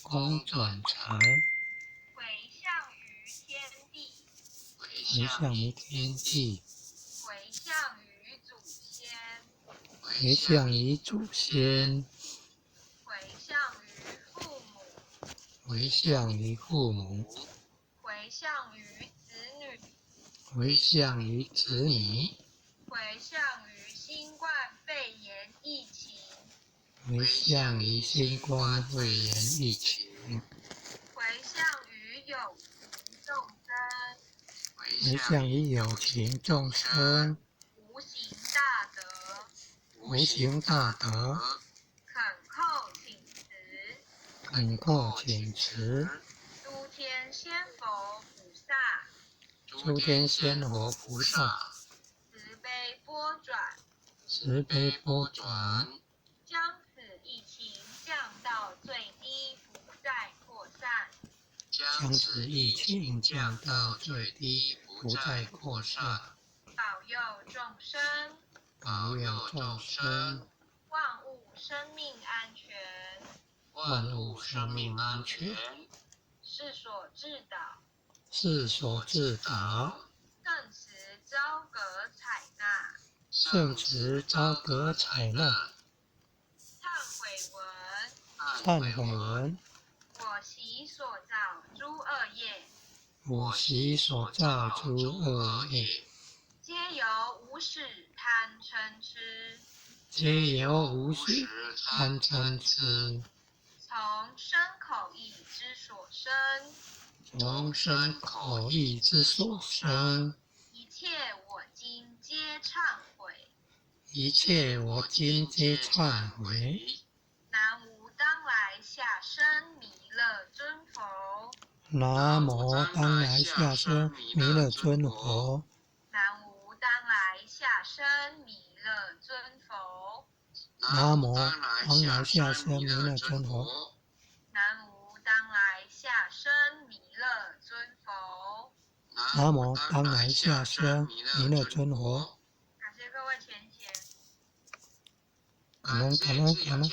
公转常，回向于天地，回向于天地，回向于祖先，回向于祖先，回向于父母，回向于父母，回向于子女，回向于子女，回向于新冠肺炎疫情，回向于新冠肺炎疫情，回向于有情众生，回向于有情众生，无形大德，无形大德，恳叩请辞，恳叩请辞，诸天仙佛菩萨，诸天仙佛菩萨，慈悲拨转，慈悲拨转，将此疫情降到最低，不再扩散。将此疫情降到最低，不再扩散，保佑众生，保佑众生，万物生命安全，万物生命安全，世所致导，世所致导，圣慈昭格采纳，圣慈昭格采纳，忏悔文，忏悔文，我习所造诸恶业，我习所造诸恶业，皆由无始贪嗔痴，皆由无始贪嗔痴，从身口意之所生，从身口意之所生，一切我今皆忏悔。一切我今皆忏悔。南无当来下生弥勒尊佛。南无当来下生弥勒尊佛。南无当来下生弥勒尊佛。南无当来下生弥勒尊佛。南无当来下生弥勒尊佛。南无当来下生弥勒尊佛。感谢各位前贤。感恩。